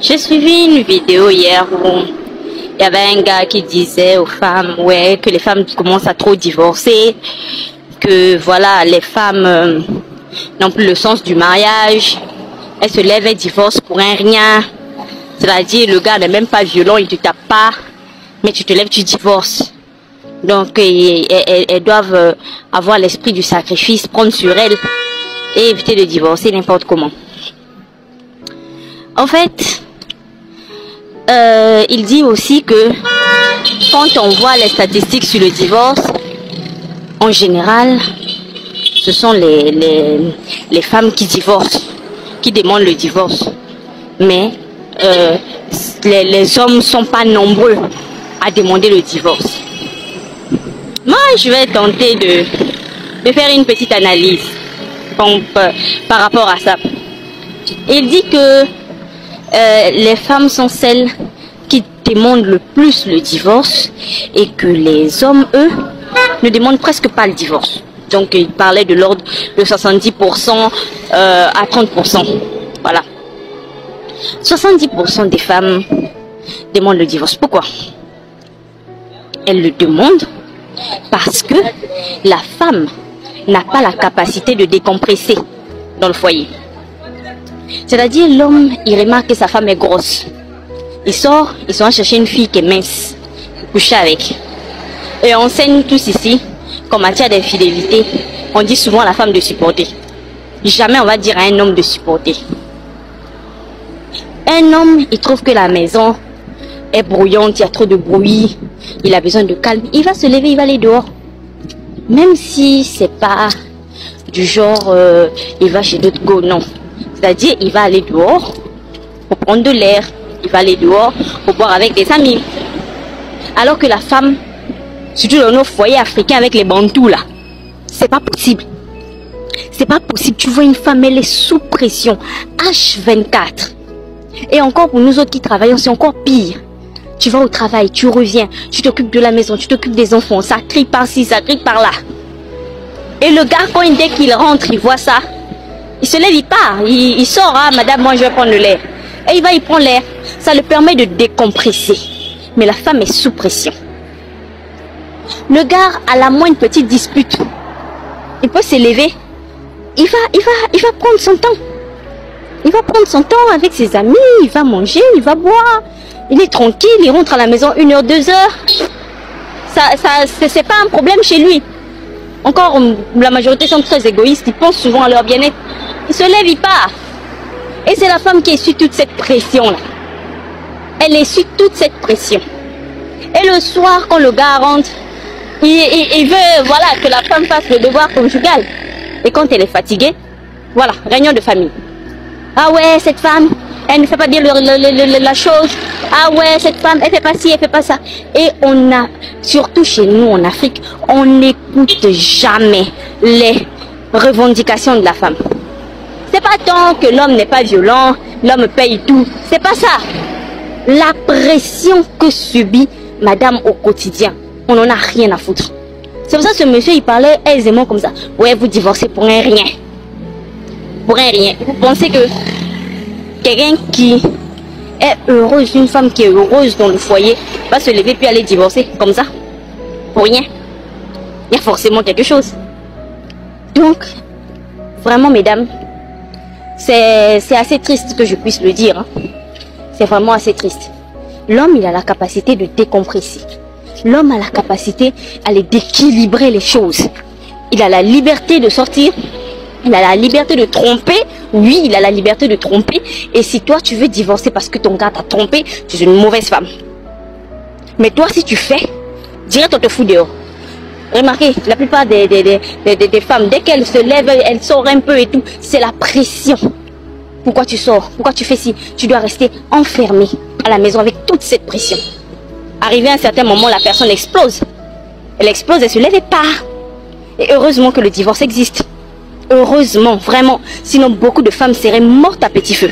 J'ai suivi une vidéo hier où il y avait un gars qui disait aux femmes, ouais, que les femmes commencent à trop divorcer, que voilà, les femmes n'ont plus le sens du mariage, elles se lèvent et divorcent pour un rien. C'est-à-dire, le gars n'est même pas violent, il ne te tape pas, mais tu te lèves, tu divorces. Donc, elles doivent avoir l'esprit du sacrifice, prendre sur elles et éviter de divorcer n'importe comment. En fait, il dit aussi que quand on voit les statistiques sur le divorce, en général, ce sont les femmes qui divorcent, qui demandent le divorce. Mais les hommes ne sont pas nombreux à demander le divorce. Moi, je vais tenter de faire une petite analyse par rapport à ça. Il dit que les femmes sont celles qui demandent le plus le divorce et que les hommes, eux, ne demandent presque pas le divorce. Donc, il parlait de l'ordre de 70% à 30%. Voilà. 70% des femmes demandent le divorce. Pourquoi? Elles le demandent parce que la femme n'a pas la capacité de décompresser dans le foyer. C'est-à-dire, l'homme, il remarque que sa femme est grosse. Il sort, ils sont allés chercher une fille qui est mince, coucher avec. Et on enseigne tous ici qu'en matière d'infidélité, on dit souvent à la femme de supporter. Jamais on va dire à un homme de supporter. Un homme, il trouve que la maison est brouillante, il y a trop de bruit, il a besoin de calme. Il va se lever, il va aller dehors. Même si c'est pas du genre, il va chez d'autres go, non. C'est-à-dire, il va aller dehors pour prendre de l'air. Il va aller dehors pour boire avec des amis. Alors que la femme, surtout dans nos foyers africains avec les bantous là, c'est pas possible. C'est pas possible. Tu vois une femme, elle est sous pression. H24. Et encore pour nous autres qui travaillons, c'est encore pire. Tu vas au travail, tu reviens, tu t'occupes de la maison, tu t'occupes des enfants. Ça crie par-ci, ça crie par-là. Et le gars, dès qu'il rentre, il voit ça. Il se lève, il part. Il sort, ah, madame, moi je vais prendre l'air. Et il prend l'air. Ça le permet de décompresser. Mais la femme est sous pression. Le gars, à la moindre petite dispute, il peut s'élever. Il va prendre son temps. Il va prendre son temps avec ses amis, il va manger, il va boire. Il est tranquille, il rentre à la maison 1 heure, 2 heures. C'est pas un problème chez lui. Encore, la majorité sont très égoïstes, ils pensent souvent à leur bien-être. Il se lève, il part. Et c'est la femme qui essuie toute cette pression-là. Elle essuie toute cette pression. Et le soir, quand le gars rentre, il veut voilà, que la femme fasse le devoir conjugal. Et quand elle est fatiguée, voilà, réunion de famille. Ah ouais, cette femme, elle ne fait pas bien la chose. Ah ouais, cette femme, elle fait pas ci, elle fait pas ça. Et on a, surtout chez nous en Afrique, on n'écoute jamais les revendications de la femme. C'est pas tant que l'homme n'est pas violent, l'homme paye tout. C'est pas ça. La pression que subit madame au quotidien, on n'en a rien à foutre. C'est pour ça que ce monsieur, il parlait aisément comme ça. Ouais, vous divorcez pour un rien. Pour un rien. Vous pensez que quelqu'un qui est heureuse, une femme qui est heureuse dans le foyer, va se lever puis aller divorcer comme ça? Pour rien. Il y a forcément quelque chose. Donc, vraiment, mesdames, c'est assez triste que je puisse le dire. Hein. C'est vraiment assez triste. L'homme, il a la capacité de décompresser. L'homme a la capacité d'équilibrer les choses. Il a la liberté de sortir. Il a la liberté de tromper. Oui, il a la liberté de tromper. Et si toi, tu veux divorcer parce que ton gars t'a trompé, tu es une mauvaise femme. Mais toi, si tu fais, direct, on te fout dehors. Remarquez, la plupart des femmes, dès qu'elles se lèvent, elles sortent un peu et tout. C'est la pression. Pourquoi tu sors? Pourquoi tu fais ci? Tu dois rester enfermé à la maison avec toute cette pression. Arrivé à un certain moment, la personne explose. Elle explose, elle se lève et part. Et heureusement que le divorce existe. Heureusement, vraiment. Sinon, beaucoup de femmes seraient mortes à petit feu.